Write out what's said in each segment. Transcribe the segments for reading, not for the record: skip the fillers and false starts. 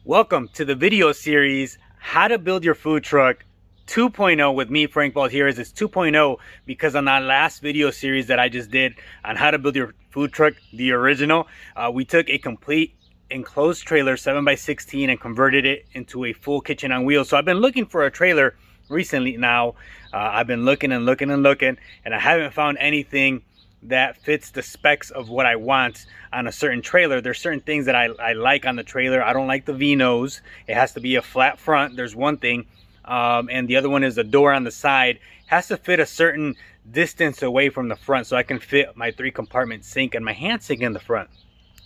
Welcome to the video series, How to Build Your Food Truck 2.0 with me, Frank Baltier's. It's 2.0 because on that last video series that I just did on how to build your food truck, the original, we took a complete enclosed trailer 7x16 and converted it into a full kitchen on wheels. So I've been looking for a trailer recently now. I've been looking and I haven't found anything that fits the specs of what I want on a certain trailer. There's certain things that I like on the trailer. I don't like the V-nose. It has to be a flat front. There's one thing. And the other one is the door on the side has to fit a certain distance away from the front so I can fit my 3-compartment sink and my hand sink in the front.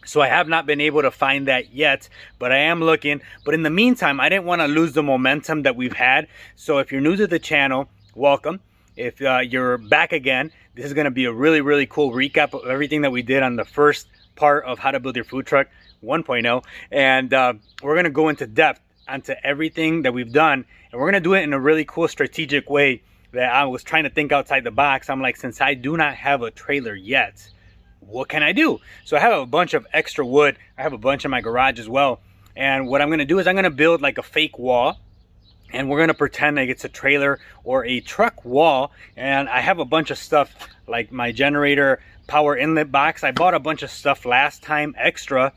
So I have not been able to find that yet, but I am looking. But in the meantime, I didn't want to lose the momentum that we've had. So if you're new to the channel, welcome. If you're back again, this is going to be a really cool recap of everything that we did on the first part of How to Build Your Food Truck 1.0. And we're going to go into depth onto everything that we've done. And we're going to do it in a really cool strategic way that I was trying to think outside the box. I'm like, since I do not have a trailer yet, what can I do? So I have a bunch of extra wood. I have a bunch in my garage as well. And what I'm going to do is I'm going to build like a fake wall. And we're going to pretend like it's a trailer or a truck wall. And I have a bunch of stuff like my generator power inlet box. I bought a bunch of stuff last time extra.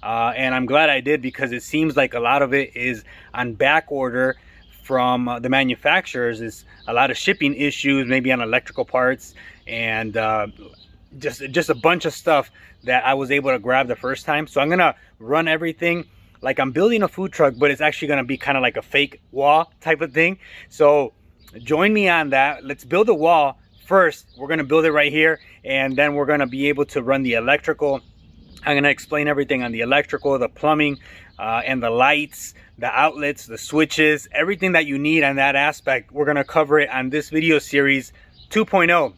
And I'm glad I did because it seems like a lot of it is on back order from the manufacturers. Is a lot of shipping issues, maybe on electrical parts and just a bunch of stuff that I was able to grab the first time. So I'm going to run everything like I'm building a food truck, but it's actually going to be kind of like a fake wall type of thing. So join me on that. Let's build a wall first. We're going to build it right here, and then we're going to be able to run the electrical. I'm going to explain everything on the electrical, the plumbing, and the lights, the outlets, the switches, everything that you need on that aspect. We're going to cover it on this video series 2.0.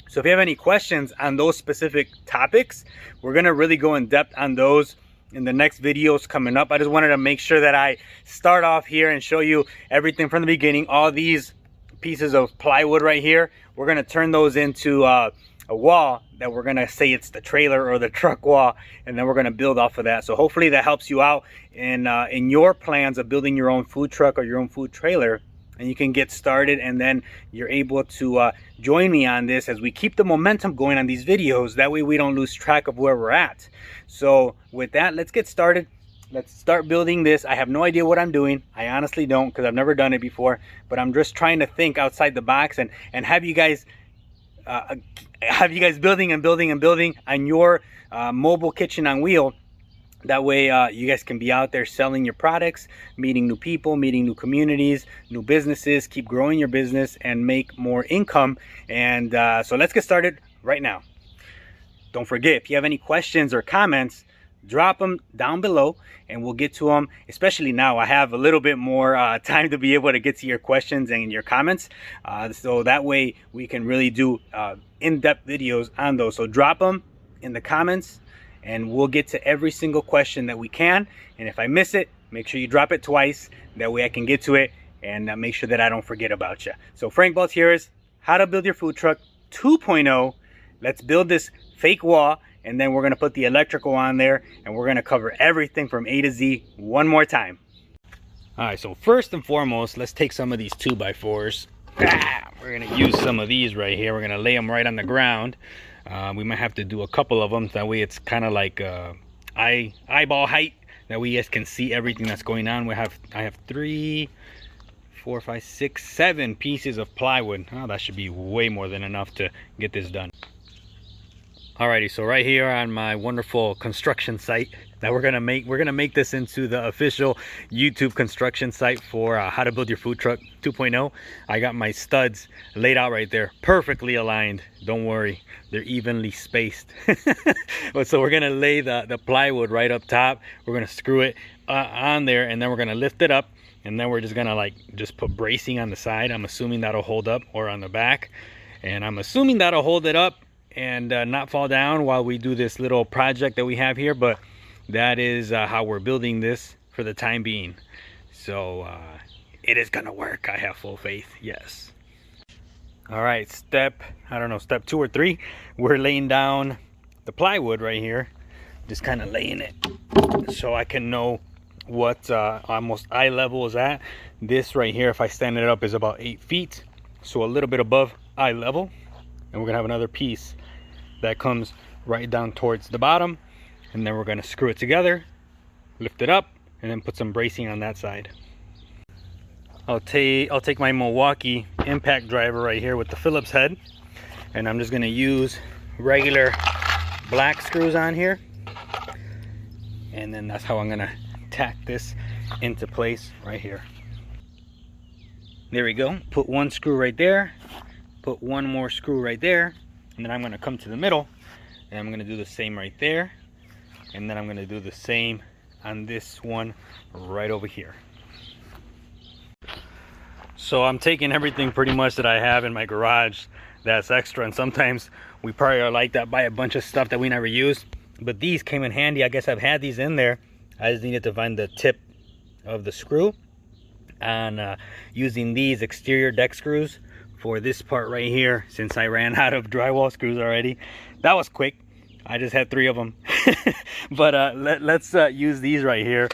So if you have any questions on those specific topics, we're going to really go in depth on those in the next videos coming up. I just wanted to make sure that I start off here and show you everything from the beginning. All these pieces of plywood right here, we're going to turn those into a wall that we're going to say it's the trailer or the truck wall, and then we're going to build off of that. So hopefully that helps you out in your plans of building your own food truck or your own food trailer, and you can get started, and then you're able to join me on this as we keep the momentum going on these videos. That way we don't lose track of where we're at. So with that, let's get started. Let's start building this. I have no idea what I'm doing. I honestly don't, because I've never done it before, but I'm just trying to think outside the box and have you guys building on your mobile kitchen on wheel. That way you guys can be out there selling your products, meeting new people, meeting new communities, new businesses, keep growing your business and make more income. And so let's get started right now. Don't forget, if you have any questions or comments, drop them down below and we'll get to them. Especially now, I have a little bit more time to be able to get to your questions and your comments. So that way we can really do in-depth videos on those. So drop them in the comments and we'll get to every single question that we can. And if I miss it, make sure you drop it twice. That way I can get to it and make sure that I don't forget about you. So Frank Baltier's How to Build Your Food Truck 2.0. Let's build this fake wall, and then we're going to put the electrical on there, and we're going to cover everything from A to Z one more time. All right, so first and foremost, let's take some of these 2x4s. We're going to use some of these right here. We're going to lay them right on the ground. We might have to do a couple of them. That way it's kind of like eyeball height. That way you guys can see everything that's going on. I have 3, 4, 5, 6, 7 pieces of plywood. Oh, that should be way more than enough to get this done. Alrighty, so right here on my wonderful construction site that we're gonna make this into the official YouTube construction site for How to Build Your Food Truck 2.0. I got my studs laid out right there, perfectly aligned. Don't worry, they're evenly spaced. So we're gonna lay the plywood right up top. We're gonna screw it on there, and then we're gonna lift it up, and then we're just gonna just put bracing on the side. I'm assuming that'll hold up, or on the back, and I'm assuming that'll hold it up and not fall down while we do this little project that we have here. But that is how we're building this for the time being. So it is gonna work. I have full faith. Yes. All right, step 2 or 3, we're laying down the plywood right here. Just kind of laying it so I can know what almost eye level is at. This right here, if I stand it up, is about 8 feet, so a little bit above eye level. And we're gonna have another piece that comes right down towards the bottom, and then we're gonna screw it together, lift it up, and then put some bracing on that side. I'll take my Milwaukee impact driver right here with the Phillips head, and I'm just gonna use regular black screws on here, and then that's how I'm gonna tack this into place right here. There we go. Put one screw right there, put one more screw right there, and then I'm gonna come to the middle, and I'm gonna do the same right there, and then I'm gonna do the same on this one right over here. So I'm taking everything pretty much that I have in my garage that's extra, and sometimes we probably are like that, buy a bunch of stuff that we never use, but these came in handy. I guess I've had these in there. I just needed to find the tip of the screw, and using these exterior deck screws for this part right here, since I ran out of drywall screws already. That was quick. I just had 3 of them. But let's use these right here.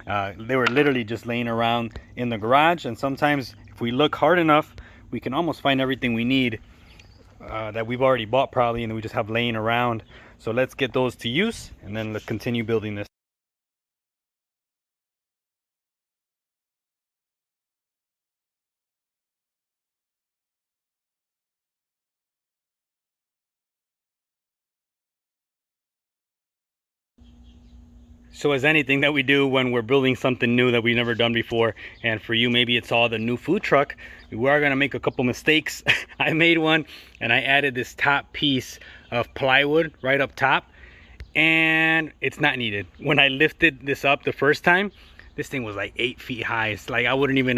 They were literally just laying around in the garage, and sometimes if we look hard enough, we can almost find everything we need that we've already bought probably, and we just have laying around. So let's get those to use, and then let's continue building this. So as anything that we do when we're building something new that we've never done before, and for you maybe it's all the new food truck, we are gonna make a couple mistakes. I made one and I added this top piece of plywood right up top, and it's not needed. When I lifted this up the first time, this thing was like 8 feet high. It's like I wouldn't even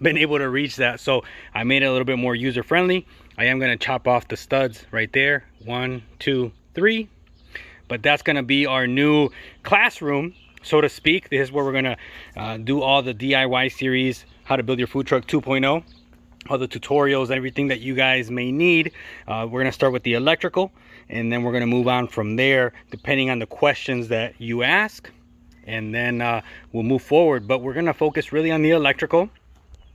been able to reach that. So I made it a little bit more user friendly. I am gonna chop off the studs right there. 1, 2, 3. But that's gonna be our new classroom, so to speak. This is where we're gonna do all the DIY series, how to build your food truck 2.0, all the tutorials, everything that you guys may need. We're gonna start with the electrical, and then we're gonna move on from there, depending on the questions that you ask, and then we'll move forward. But we're gonna focus really on the electrical,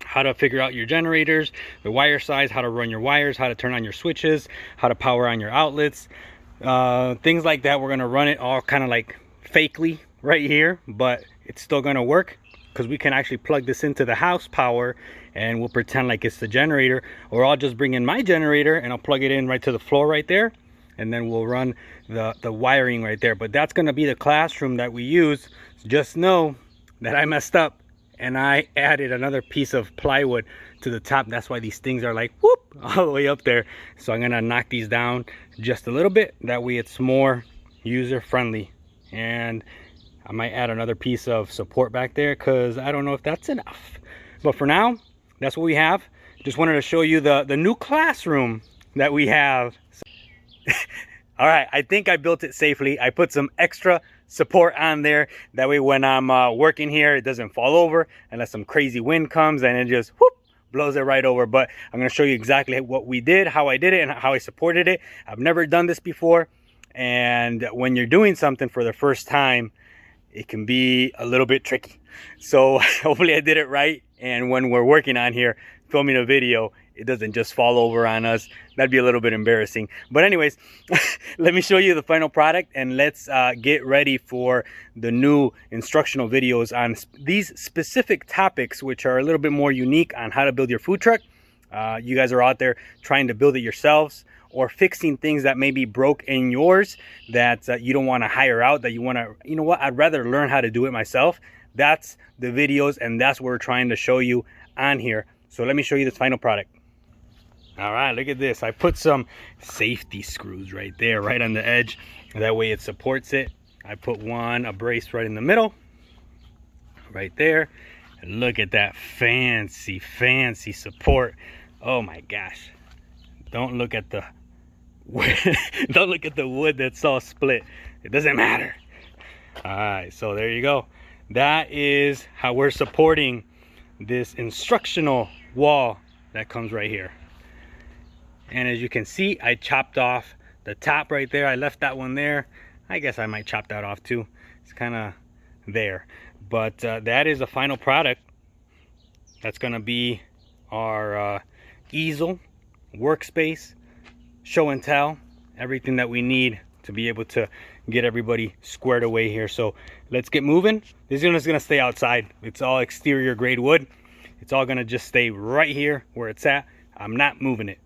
how to figure out your generators, the wire size, how to run your wires, how to turn on your switches, how to power on your outlets, things like that. We're gonna run it all kind of like fakely right here, but it's still gonna work because we can actually plug this into the house power, and we'll pretend like it's the generator, or I'll just bring in my generator and I'll plug it in right to the floor right there, and then we'll run the wiring right there. But that's gonna be the classroom that we use. Just know that I messed up and I added another piece of plywood to the top. That's why these things are like whoop all the way up there. So I'm gonna knock these down just a little bit, that way it's more user friendly. And I might add another piece of support back there because I don't know if that's enough, but for now that's what we have. Just wanted to show you the new classroom that we have. All right, I think I built it safely. I put some extra support on there, that way when I'm working here it doesn't fall over unless some crazy wind comes and it just whoop blows it right over. But I'm going to show you exactly what we did, how I did it, and how I supported it. I've never done this before, and when you're doing something for the first time, it can be a little bit tricky. So hopefully I did it right, and when we're working on here filming a video, it doesn't just fall over on us. That'd be a little bit embarrassing. But anyways, let me show you the final product, and let's get ready for the new instructional videos on these specific topics, which are a little bit more unique on how to build your food truck. You guys are out there trying to build it yourselves, or fixing things that may be broke in yours that you don't want to hire out, that you want to, you know what, I'd rather learn how to do it myself. That's the videos, and that's what we're trying to show you on here. So let me show you this final product. All right, look at this. I put some safety screws right there, right on the edge. That way it supports it. I put a brace right in the middle, right there. And look at that fancy, fancy support. Oh my gosh. Don't look at the don't look at the wood that's all split. It doesn't matter. All right, so there you go. That is how we're supporting this instructional wall that comes right here. And as you can see, I chopped off the top right there. I left that one there. I guess I might chop that off too. It's kind of there. But that is the final product. That's going to be our easel, workspace, show and tell, everything that we need to be able to get everybody squared away here. So let's get moving. This unit is going to stay outside. It's all exterior grade wood. It's all going to just stay right here where it's at. I'm not moving it.